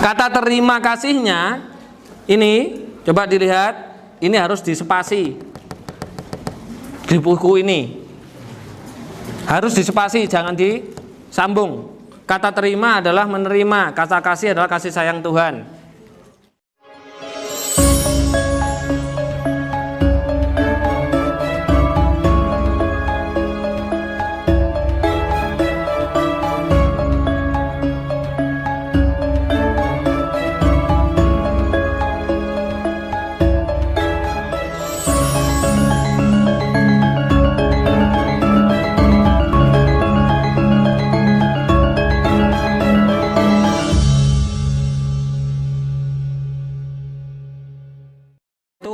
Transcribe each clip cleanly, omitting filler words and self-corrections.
Kata terima kasihnya ini coba dilihat, ini harus dispasi di buku ini, harus dispasi, jangan disambung. Kata terima adalah menerima, kata kasih adalah kasih sayang Tuhan.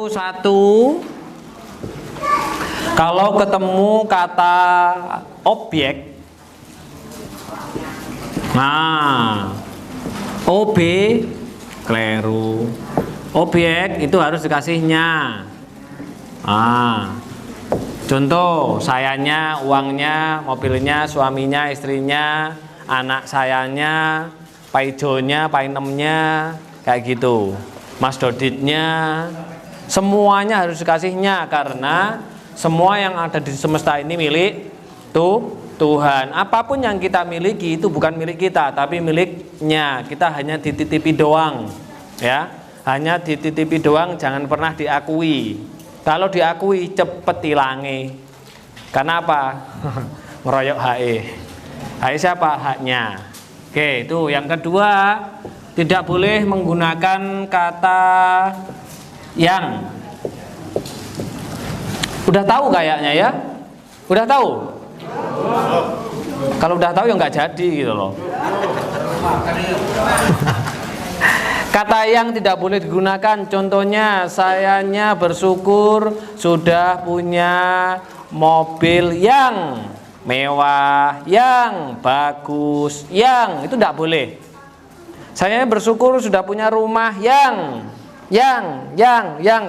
Satu, kalau ketemu kata objek, nah OB keliru, objek itu harus dikasihnya. Contoh, sayanya, uangnya, mobilnya, suaminya, istrinya, anak sayanya, Pak Ijonya, Pak Inemnya, kayak gitu, Mas Doditnya. Semuanya harus dikasihnya, karena semua yang ada di semesta ini milik Tuhan. Apapun yang kita miliki itu bukan milik kita, tapi miliknya. Kita hanya dititipi doang, ya. Hanya dititipi doang, jangan pernah diakui. Kalau diakui cepet hilangi. Karena apa? Ngeroyok HE. HE siapa? Haknya. Oke, itu yang kedua, tidak boleh menggunakan kata yang. Udah tahu kayaknya ya? Udah tahu? Kalau udah tahu ya nggak jadi gitu loh. Kata yang tidak boleh digunakan, contohnya sayanya bersyukur sudah punya mobil yang mewah, yang bagus, yang itu tidak boleh. Sayanya bersyukur sudah punya rumah yang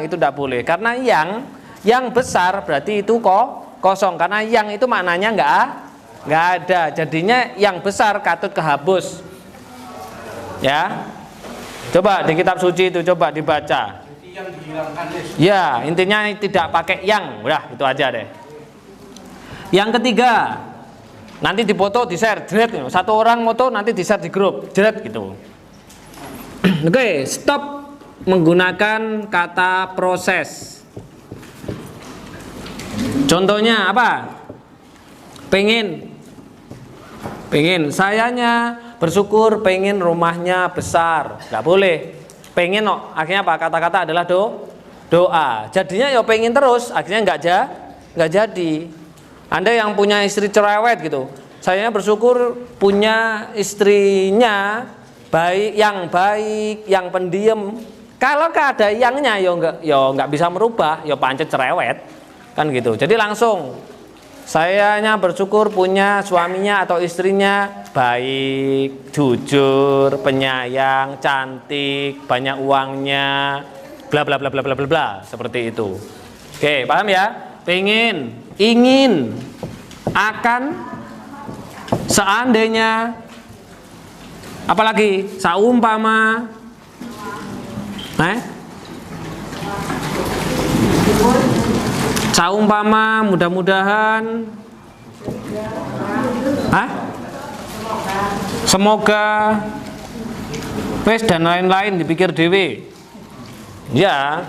itu tidak boleh, karena yang besar berarti itu kosong, karena yang itu maknanya nggak ada, jadinya yang besar katut kehabus, ya. Coba di kitab suci itu coba dibaca. Ya, intinya tidak pakai yang, udah itu aja deh. Yang ketiga, nanti dipoto di share, jret, satu orang moto nanti di share di grup, jret gitu. Oke, stop menggunakan kata proses. Contohnya apa? Pengen, sayanya bersyukur pengen rumahnya besar, nggak boleh. Pengen akhirnya apa? Kata-kata adalah doa. Jadinya ya pengen terus, akhirnya nggak jadi. Anda yang punya istri cerewet gitu, sayanya bersyukur punya istrinya baik, yang pendiam. Kalau ada yangnya ya nggak bisa merubah, ya pancet cerewet kan gitu. Jadi langsung sayanya bersyukur punya suaminya atau istrinya baik, jujur, penyayang, cantik, banyak uangnya, bla bla bla bla bla bla bla, seperti itu. Oke, paham ya? Pengen, ingin, akan, seandainya, apalagi saumpama, saumpama, mudah-mudahan, semoga, wes dan lain-lain dipikir dewe, ya,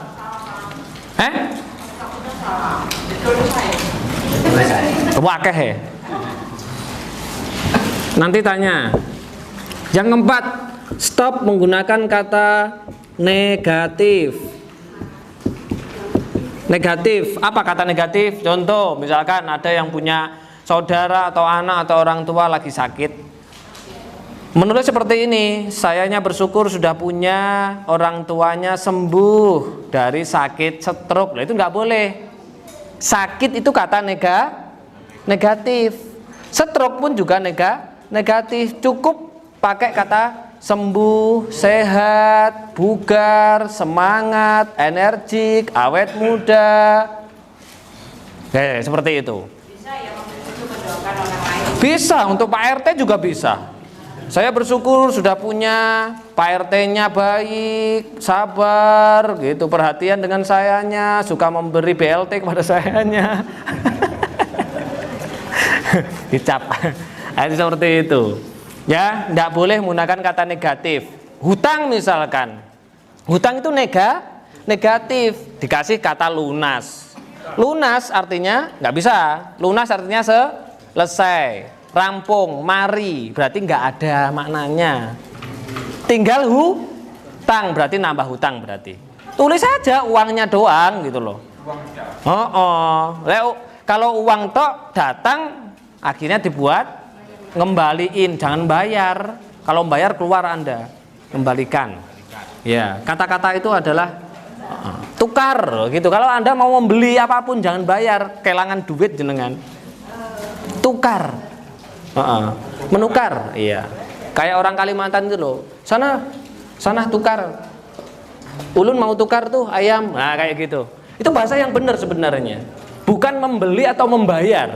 wakeh ya. Nanti tanya. Yang keempat, stop menggunakan kata negatif. Negatif, apa kata negatif? Contoh, misalkan ada yang punya saudara atau anak atau orang tua lagi sakit. Menulis seperti ini, sayanya bersyukur sudah punya orang tuanya sembuh dari sakit stroke. Nah, itu nggak boleh. Sakit itu kata negatif. Stroke pun juga negatif. Cukup pakai kata sembuh, sehat, bugar, semangat, energik, awet muda. Seperti itu. Bisa ya, mendoakan orang lain. Bisa, untuk Pak RT juga bisa. saya bersyukur sudah punya Pak RT-nya baik, sabar, gitu, perhatian dengan sayanya, suka memberi BLT kepada sayanya. Dicap. Itu seperti itu. Ya, tidak boleh menggunakan kata negatif. Hutang misalkan. Hutang itu negatif, dikasih kata lunas. Lunas artinya nggak bisa. Lunas artinya selesai. Rampung, mari, berarti nggak ada maknanya. Tinggal hutang, berarti nambah hutang berarti. Tulis saja uangnya doang gitu loh. Kalau uang tok datang, akhirnya dibuat ngembaliin, jangan bayar. Kalau bayar keluar Anda, kembalikan. Ya, kata-kata itu adalah tukar gitu. Kalau Anda mau membeli apapun jangan bayar, kelangan duit jenengan. Tukar. Menukar, iya. Kayak orang Kalimantan itu loh. Sana tukar. Ulun mau tukar tuh ayam. Nah, kayak gitu. Itu bahasa yang benar sebenarnya. Bukan membeli atau membayar.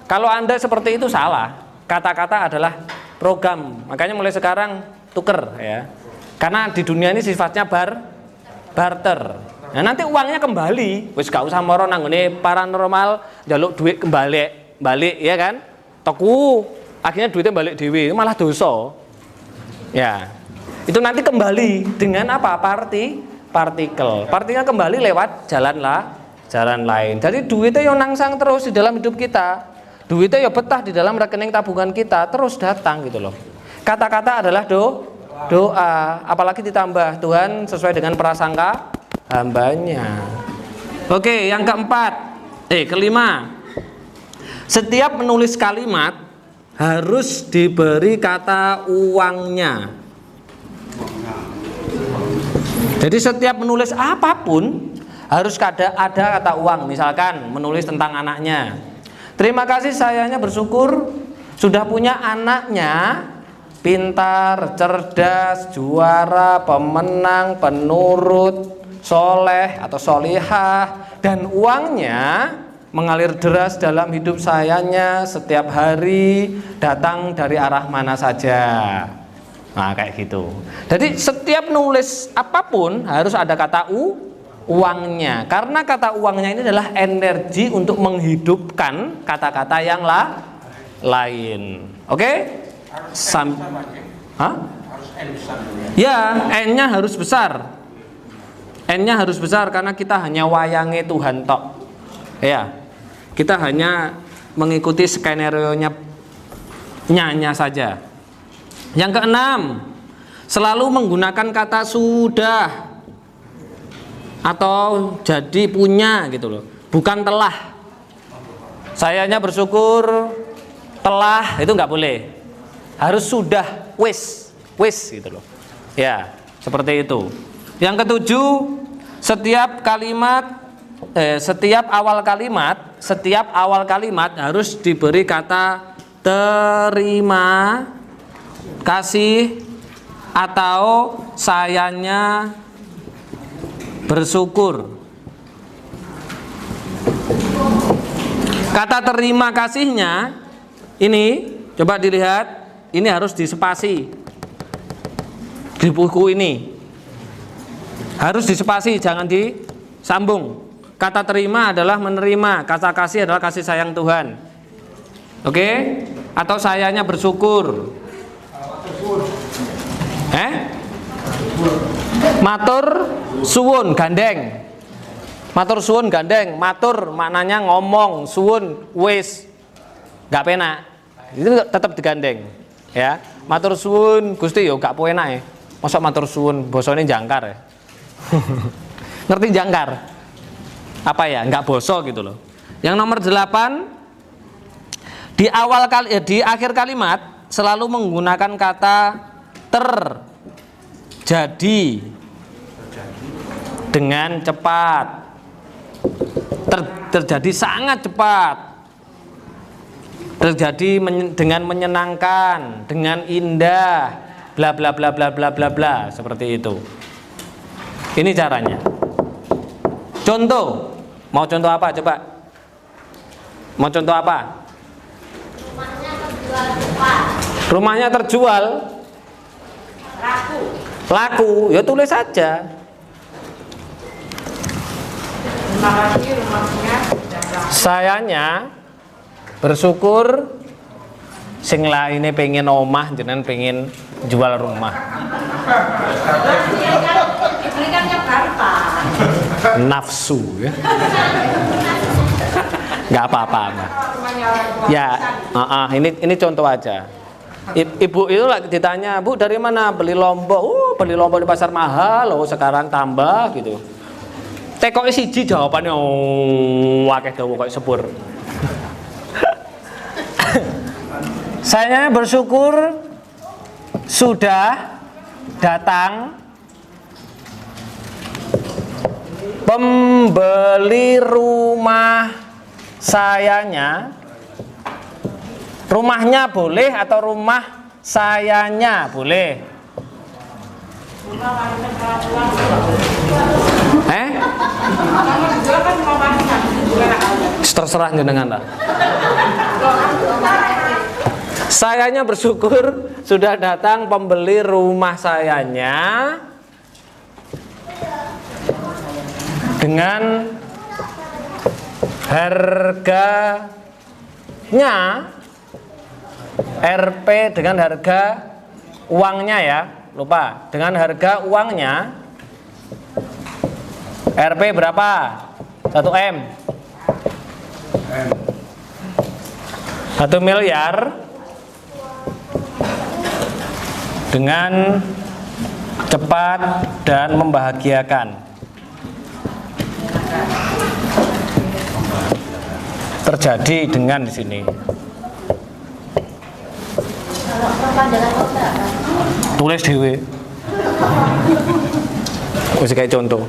Kalau Anda seperti itu salah. Kata-kata adalah program. Makanya mulai sekarang tuker ya. Karena di dunia ini sifatnya barter. Nah, nanti uangnya kembali. Wis gak usah moro nanggone paranormal njaluk duit balik ya kan? Teku, akhirnya duitnya balik dewe, malah dosa. Ya, itu nanti kembali dengan apa? Partikel. Partikel kembali lewat jalan lain. Jadi duitnya yang nangsang terus di dalam hidup kita. Duitnya ya betah di dalam rekening tabungan kita, terus datang gitu loh. Kata-kata adalah doa, apalagi ditambah Tuhan sesuai dengan prasangka hambanya. Oke, yang kelima. Setiap menulis kalimat harus diberi kata uangnya. Jadi setiap menulis apapun harus ada kata uang. Misalkan menulis tentang anaknya. Terima kasih sayanya bersyukur sudah punya anaknya pintar, cerdas, juara, pemenang, penurut, soleh atau solihah, dan uangnya mengalir deras dalam hidup sayanya setiap hari, datang dari arah mana saja. Nah, kayak gitu. Jadi setiap nulis apapun harus ada kata uangnya. Karena kata uangnya ini adalah energi untuk menghidupkan kata-kata yang lain. Oke? Ya, N-nya harus besar. N-nya harus besar karena kita hanya wayange Tuhan tok. Ya, kita hanya mengikuti skenario-nya saja. Yang keenam, selalu menggunakan kata sudah atau jadi punya gitu loh, bukan telah. Sayanya bersyukur telah itu nggak boleh, harus sudah, wis gitu loh. Ya, seperti itu. Yang ketujuh, setiap awal kalimat harus diberi kata terima kasih atau sayanya bersyukur. Kata terima kasihnya ini coba dilihat, ini harus dispasi di buku ini, harus dispasi, jangan disambung. Kata terima adalah menerima, kata kasih adalah kasih sayang Tuhan. Oke? Atau sayanya bersyukur. Matur suwun gandeng. Matur suwun gandeng. Matur maknanya ngomong, suwun wis. Gak penak. Itu tetap digandeng. Ya. Matur suwun Gusti yo gak penak ya. Masa matur suwun bosone jangkar ya. Ngerti jangkar? Apa ya, nggak bosok gitu loh. Yang nomor 8, di akhir kalimat selalu menggunakan kata terjadi dengan cepat, terjadi sangat cepat, terjadi dengan menyenangkan, dengan indah, bla bla bla bla bla bla bla, seperti itu. Ini caranya. Contoh, mau contoh apa coba? Mau contoh apa? Rumahnya kejual cepat. Rumahnya terjual. Laku, ya tulis saja. Sayanya bersyukur sing lainnya pengen omah, jenengan pengen jual rumah. Nafsu ya. Nggak apa-apa. Ya, ini contoh aja. Ibu itu ditanya, Bu dari mana? Beli lombok. Beli lombok di pasar mahal. Sekarang tambah gitu. Tekoke siji jawabannya akeh dawa kok sepur. Saya bersyukur sudah datang pembeli rumah sayanya. Rumahnya boleh atau rumah sayanya boleh? Terserah jenengan lah. Sayanya bersyukur sudah datang pembeli rumah sayanya dengan harganya RP dengan harga uangnya ya, lupa. Dengan harga uangnya RP berapa? 1 M. 1 miliar dengan cepat dan membahagiakan. Terjadi dengan di sini. Tulis dewe. Wis kayak contoh.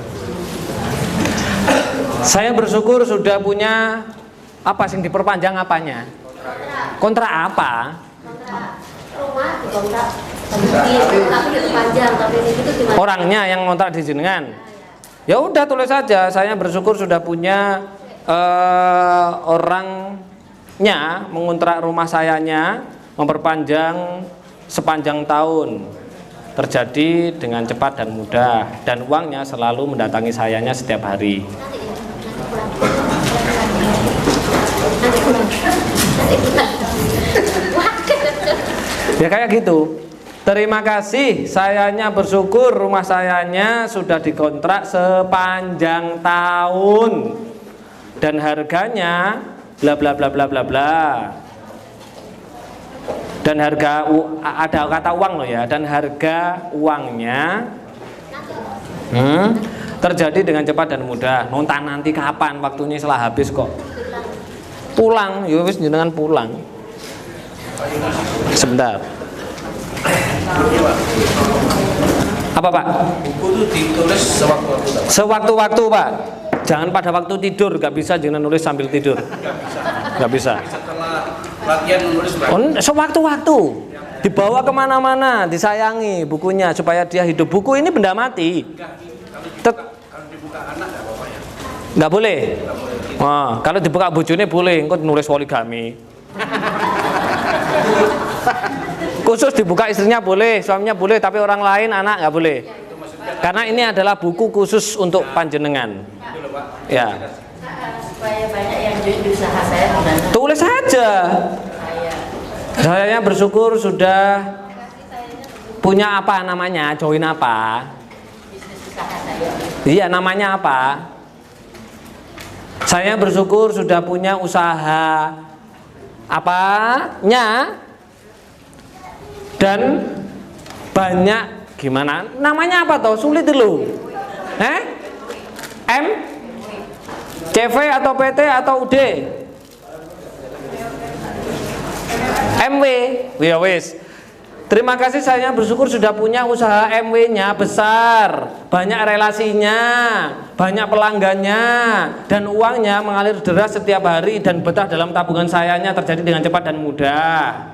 Saya bersyukur sudah punya apa sing diperpanjang apanya? Kontrak apa? Rumah dikontrak tapi diperpanjang, tapi itu gimana? Orangnya yang ngontrak di jenengan. Ya udah tulis saja. Saya bersyukur sudah punya orangnya mengontrak rumah sayanya, memperpanjang sepanjang tahun, terjadi dengan cepat dan mudah, dan uangnya selalu mendatangi sayanya setiap hari. Ya kayak gitu. Terima kasih, sayanya bersyukur rumah sayanya sudah dikontrak sepanjang tahun dan harganya bla bla bla bla bla bla. Dan harga ada kata uang loh ya, dan harga uangnya terjadi dengan cepat dan mudah. Nonton nanti kapan waktunya setelah habis kok. Pulang, ya wis jenengan pulang. Sebentar. Apa Pak? Buku itu ditulis sewaktu-waktu. Sewaktu-waktu Pak. Jangan pada waktu tidur, nggak bisa jangan nulis sambil tidur. Nggak bisa. Setelah latihan menulis Sewaktu-waktu. Dibawa kemana-mana, disayangi bukunya supaya dia hidup. Buku ini benda mati. kalau dibuka anak nggak apa-apa ya? Nggak boleh. Wah, kalau dibuka bojone boleh, engko nulis poligami. Khusus dibuka istrinya boleh, suaminya boleh, tapi orang lain anak nggak boleh. Karena ini adalah buku khusus untuk panjenengan. Ya. Supaya banyak yang join di usaha saya gimana? Tulis saja. Saya bersyukur sudah punya apa namanya, join apa? Bisnis usaha saya. Iya, namanya apa? Saya bersyukur sudah punya usaha apanya dan banyak gimana? Namanya apa toh? Sulit dulu. M? CV atau PT atau UD? MW. Ya wis. Terima kasih, saya bersyukur sudah punya usaha MW-nya besar, banyak relasinya, banyak pelanggannya, dan uangnya mengalir deras setiap hari dan betah dalam tabungan sayanya, terjadi dengan cepat dan mudah.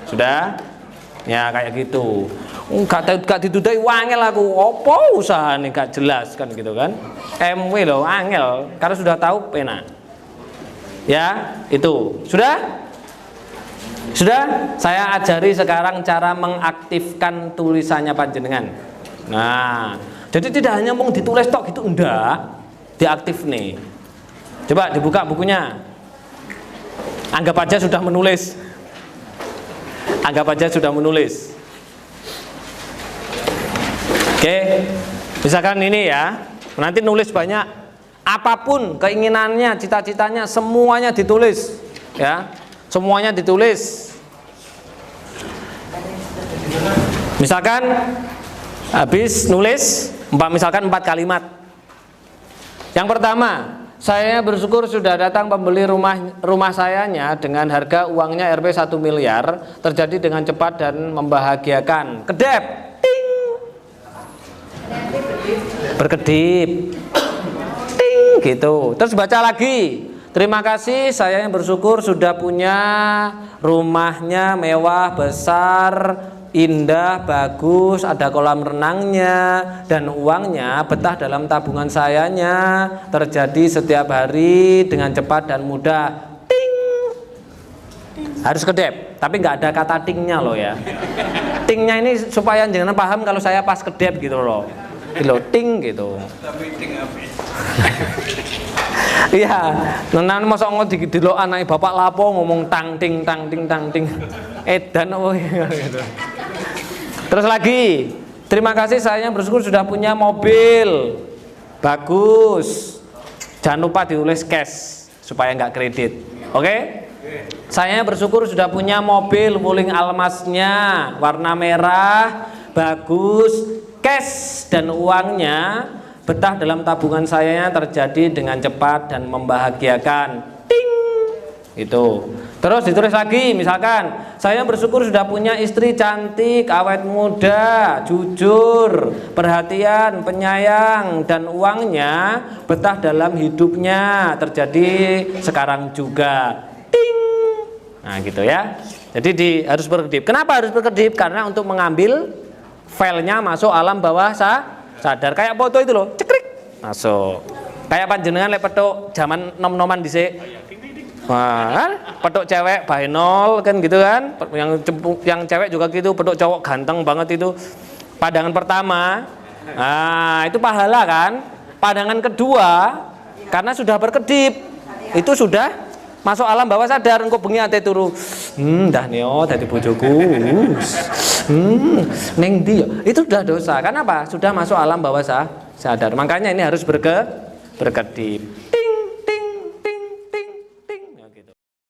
Sudah? Ya kayak gitu. Gak ditudai wangel aku, opo usaha nih gak jelas kan gitu kan. MW loh angel, karena sudah tahu penak. Ya itu sudah. Sudah, saya ajari sekarang cara mengaktifkan tulisannya panjenengan. Nah, jadi tidak hanya mau ditulis tok gitu, enggak, diaktif nih. Coba dibuka bukunya. Anggap aja sudah menulis. Anggap aja sudah menulis. Oke, misalkan ini ya, nanti nulis banyak. Apapun keinginannya, cita-citanya, semuanya ditulis, ya. Semuanya ditulis. Misalkan habis nulis, misalkan 4 kalimat. Yang pertama, saya bersyukur sudah datang pembeli rumah sayanya dengan harga uangnya Rp 1 miliar, terjadi dengan cepat dan membahagiakan. Kedep, ting, berkedip, ting, gitu. Terus baca lagi. Terima kasih, saya yang bersyukur sudah punya rumahnya mewah, besar, indah, bagus, ada kolam renangnya, dan uangnya betah dalam tabungan sayanya, terjadi setiap hari dengan cepat dan mudah. Ting, harus kedep, tapi nggak ada kata tingnya loh ya. Tingnya ini supaya jangan paham kalau saya pas kedep gitu loh, gitu, ting gitu. Tapi ting apa? Iya, nenan masa ngomong delok anake bapak lapo ngomong tang ting tang ting tang ting. Edan oh gitu. Terus lagi, terima kasih saya bersyukur sudah punya mobil. Bagus. Jangan lupa ditulis cash supaya nggak kredit. Oke? Saya bersyukur sudah punya mobil wuling almasnya warna merah, bagus, cash dan uangnya betah dalam tabungan saya terjadi dengan cepat dan membahagiakan. Ting. Itu. Terus ditulis lagi, misalkan saya bersyukur sudah punya istri cantik, awet muda, jujur, perhatian, penyayang, dan uangnya betah dalam hidupnya terjadi sekarang juga. Ting. Nah gitu ya. Jadi harus berkedip. Kenapa harus berkedip? Karena untuk mengambil filenya masuk alam bawah sadar. Kayak foto itu loh, cekrik masuk. Kayak panjenengan lek petuk zaman nom-noman dhisik. Wah, petuk cewek bahenol kan gitu kan. Yang cewek juga gitu, petuk cowok ganteng banget itu. Pandangan pertama. Nah, itu pahala kan? Pandangan kedua karena sudah berkedip. Itu sudah masuk alam bawah sadar. Engko bengi ate turu. Dah neo dadi bojoku. Neng ndi ya? Itu sudah dosa. Kenapa? Sudah masuk alam bawah sadar. Makanya ini harus berkedip.